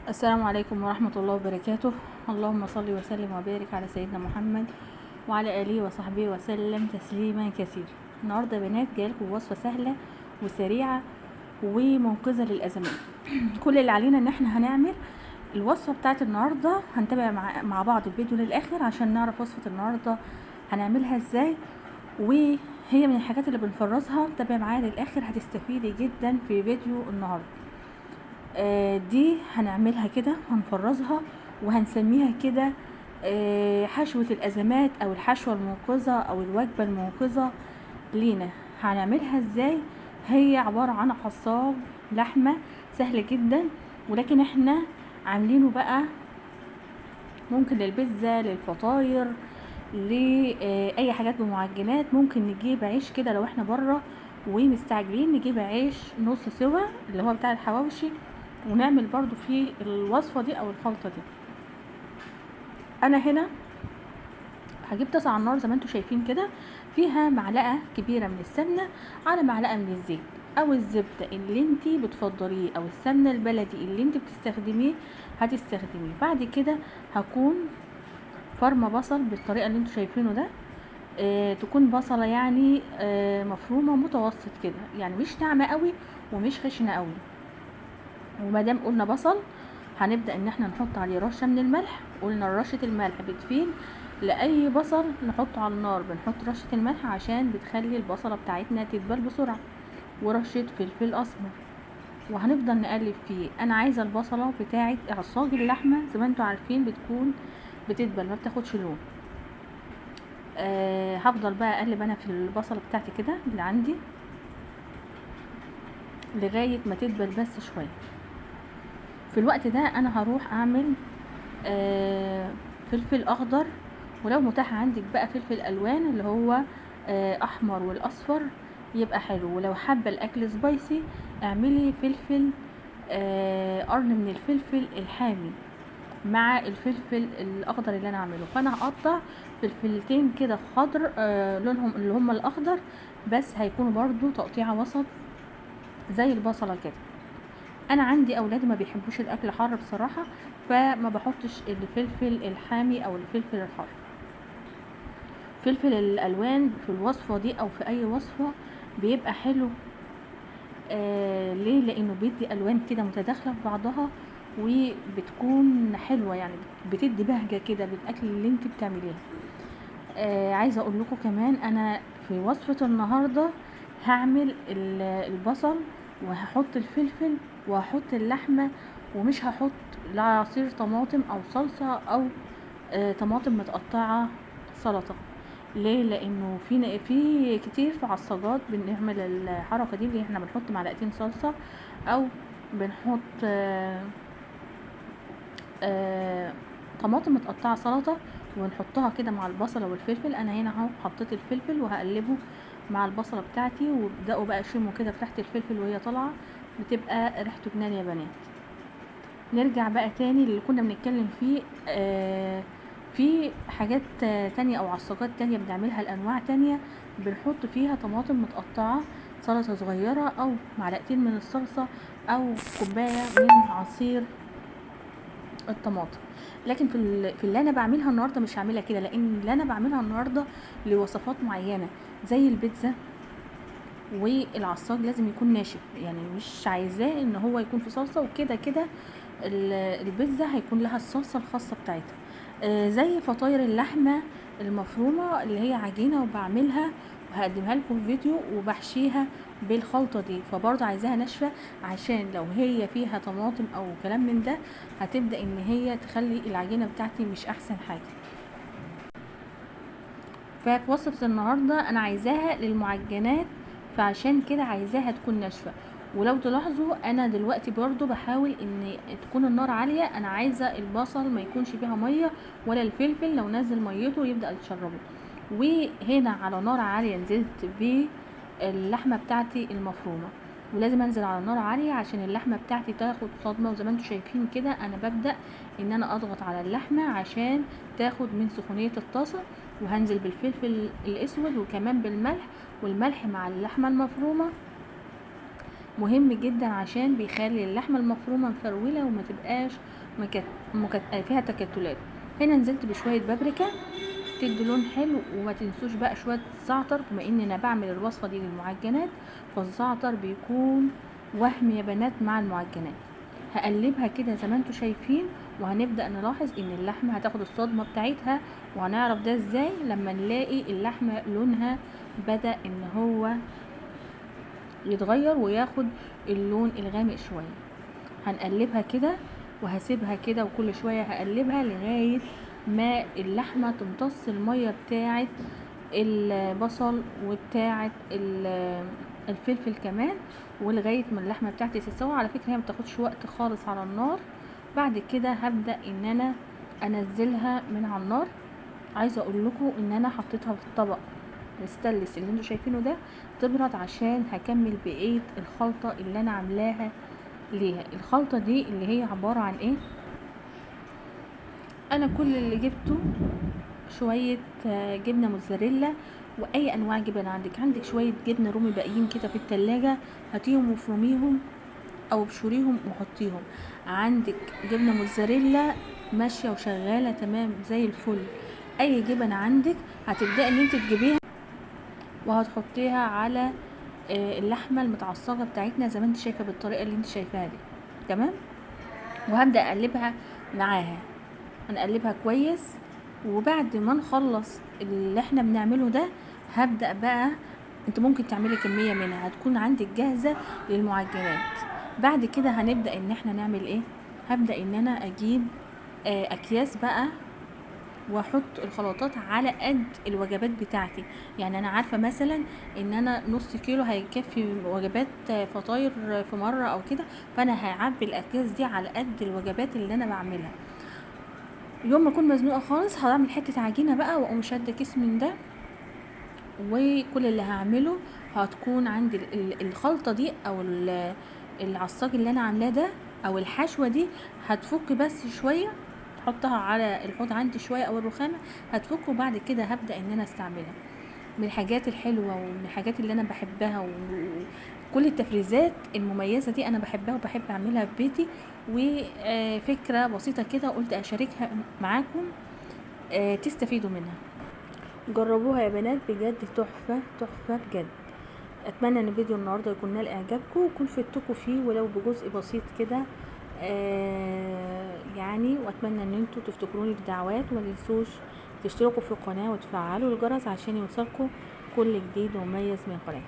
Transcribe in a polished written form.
السلام عليكم ورحمة الله وبركاته. اللهم صل وسلم وبارك على سيدنا محمد وعلى آله وصحبه وسلم تسليما كثيرا. النهاردة يا بنات جايلكم وصفة سهلة وسريعة ومنقذة للأزمات. كل اللي علينا ان احنا هنعمل الوصفة بتاعت النهاردة، هنتابع مع بعض الفيديو للآخر عشان نعرف وصفة النهاردة هنعملها ازاي، وهي من الحاجات اللي بنفرزها. تابع معايا للآخر هتستفيدي جدا في فيديو النهاردة. دي هنعملها كده، هنفرزها وهنسميها كده حشوة الأزمات أو الحشوة المنقذة أو الوجبة المنقذة لينا. هنعملها ازاي؟ هي عبارة عن عصاج لحمة سهل جدا، ولكن احنا عاملينه بقى ممكن للبيتزا، للفطاير، لأي حاجات بمعجنات. ممكن نجيب عيش كده لو احنا بره ومستعجلين، نجيب عيش نص سوا اللي هو بتاع الحواوشي ونعمل برضو فيه الوصفة دي او الخلطة دي. انا هنا هجيب طاسة على النار زي ما انتم شايفين كده، فيها معلقة كبيرة من السمنة على معلقة من الزيت او الزبدة اللي انتي بتفضليه، او السمنة البلدي اللي انتي بتستخدميه هتستخدميه. بعد كده هكون فرمة بصل بالطريقة اللي انتم شايفينه ده. تكون بصلة يعني مفرومة متوسط كده، يعني مش ناعمة قوي ومش خشنة قوي. ومادام قلنا بصل هنبدأ ان احنا نحط عليه رشة من الملح. قلنا رشة الملح بتفيد لأي بصل نحطه على النار، بنحط رشة الملح عشان بتخلي البصلة بتاعتنا تدبل بسرعة، ورشة فلفل أسمر، وهنفضل نقلب فيه. انا عايزة البصلة بتاعت عصاج اللحمة زي ما انتوا عارفين بتكون بتدبل، ما بتاخدش لون. هفضل بقى اقلب انا في البصلة بتاعتي كده اللي عندي لغاية ما تدبل بس شوية. في الوقت ده انا هروح اعمل فلفل اخضر، ولو متاح عندك بقى فلفل الوان اللي هو احمر والاصفر يبقى حلو. ولو حابه الاكل سبايسي اعملي فلفل قرن من الفلفل الحامي مع الفلفل الاخضر اللي انا اعمله. فانا هقطع فلفلتين كده خضر لونهم اللي هم الاخضر، بس هيكونوا برضو تقطيعه وسط زي البصله كده. انا عندي اولادي ما بيحبوش الاكل حار بصراحه، فما بحطش الفلفل الحامي او الفلفل الحار. فلفل الالوان في الوصفه دي او في اي وصفه بيبقى حلو. ليه؟ لانه بيدي الوان كده متداخله في بعضها وبتكون حلوه، يعني بتدي بهجه كده بالاكل اللي انت بتعمليه. عايزه اقول لكم كمان انا في وصفه النهارده هعمل البصل وهحط الفلفل وهحط اللحمه، ومش هحط لا عصير طماطم او صلصه او طماطم متقطعه سلطه. ليه؟ لانه في كتير في عصاجات بنعمل الحركه دي، اللي احنا بنحط معلقتين صلصه او بنحط طماطم متقطعه سلطه ونحطها كده مع البصله والفلفل. انا هنا اهو حطيت الفلفل وهقلبه مع البصله بتاعتي، وابداوا بقى شموا كده بريحه الفلفل وهي طالعه، بتبقى ريحته جنان يا بنات. نرجع بقى تاني اللي كنا بنتكلم فيه. في حاجات تانية او عصاجات تانية بنعملها لانواع تانية، بنحط فيها طماطم متقطعه سلطه صغيره او معلقتين من الصلصه او كوبايه من عصير الطماطم. لكن في اللي انا بعملها النهارده مش هعملها كده، لان اللي انا بعملها النهارده لوصفات معينه زي البيتزا، والعصاج لازم يكون ناشف، يعني مش عايزاه ان هو يكون في صلصه. وكده كده البيتزا هيكون لها الصلصه الخاصه بتاعتها. زي فطاير اللحمه المفرومه اللي هي عجينه وبعملها وهقدمها لكم في فيديو، وبحشيها بالخلطه دي، فبرضه عايزاها ناشفه عشان لو هي فيها طماطم او كلام من ده هتبدا ان هي تخلي العجينه بتاعتي مش احسن حاجه. ففي وصفة النهاردة انا عايزاها للمعجنات، فعشان كده عايزاها تكون ناشفة. ولو تلاحظوا انا دلوقتي برضو بحاول ان تكون النار عالية، انا عايزة البصل ما يكونش فيها مية ولا الفلفل لو نزل ميته يبدأ يتشربه. وهنا على نار عالية نزلت باللحمة بتاعتي المفرومة، ولازم انزل على نار عالية عشان اللحمة بتاعتي تاخد صدمة. وزي ما انتم شايفين كده انا ببدأ ان انا اضغط على اللحمة عشان تاخد من سخونية الطاسة، وهنزل بالفلفل الاسود وكمان بالملح، والملح مع اللحمة المفرومة مهم جدا عشان بيخلي اللحمه المفرومه مفروله وما تبقاش فيها تكتلات. هنا نزلت بشويه بابريكا تدي لون حلو، وما تنسوش بقى شويه زعتر، بما ان انا بعمل الوصفه دي للمعجنات فالزعتر بيكون وهم يا بنات مع المعجنات. هقلبها كده زي ما انتوا شايفين، وهنبدأ نلاحظ ان اللحمة هتاخد الصدمة بتاعتها، وهنعرف ده ازاي لما نلاقي اللحمة لونها بدأ ان هو يتغير وياخد اللون الغامق شوية. هنقلبها كده وهسيبها كده، وكل شوية هقلبها لغاية ما اللحمة تمتص المية بتاعت البصل وبتاعت الفلفل كمان، ولغايه ما اللحمه بتاعتي تستوي. على فكره هي ما بتاخدش وقت خالص على النار. بعد كده هبدا ان انا انزلها من على النار. عايزه اقول لكم ان انا حطيتها في الطبق الستانلس اللي انتوا شايفينه ده تبرد، عشان هكمل بقيه الخلطه اللي انا عاملاها ليها. الخلطه دي اللي هي عباره عن ايه؟ انا كل اللي جبته شويه جبنه موتزاريلا واي انواع جبن عندك شويه جبنه رومي باقيين كده في التلاجة، هاتيهم وفرميهم او بشوريهم وحطيهم. عندك جبنه موتزاريلا ماشيه وشغاله تمام زي الفل. اي جبن عندك هتبداي ان انت تجيبيها وهتحطيها على اللحمه المتعصجه بتاعتنا زي ما انت شايفه بالطريقه اللي انت شايفاها دي. تمام. وهبدا اقلبها معاها، هنقلبها كويس. وبعد ما نخلص اللي احنا بنعمله ده هبدأ بقى، انت ممكن تعملي كمية منها هتكون عندك جاهزة للمعجنات. بعد كده هنبدأ ان احنا نعمل ايه؟ هبدأ ان انا اجيب اكياس بقى واحط الخلطات على قد الوجبات بتاعتي. يعني انا عارفة مثلا ان انا نص كيلو هيكفي وجبات فطاير في مرة او كده، فانا هعبي الاكياس دي على قد الوجبات اللي انا بعملها. يوم ما اكون مزنوقه خالص هعمل حته عجينه بقى واقوم شاده كيس من ده، وكل اللي هعمله هتكون عندي الخلطه دي او العصاج اللي انا عاملاه ده او الحشوه دي هتفك بس شويه، احطها على الحوض عندي شويه او الرخامه هتفك. وبعد كده هبدا ان انا استعملها. من الحاجات الحلوه ومن الحاجات اللي انا بحبها، وكل التفريزات المميزه دي انا بحبها وبحب اعملها في بيتي. وفكره بسيطه كده قلت اشاركها معاكم تستفيدوا منها. جربوها يا بنات بجد تحفه تحفه بجد. اتمنى ان فيديو النهارده يكون نال اعجابكم ويكون فدتكم فيه ولو بجزء بسيط كده يعني. واتمنى ان انتوا تفتكروني في دعوات، وما تنسوش تشتركوا في القناه وتفعلوا الجرس عشان يوصلكم كل جديد ومميز من القناه.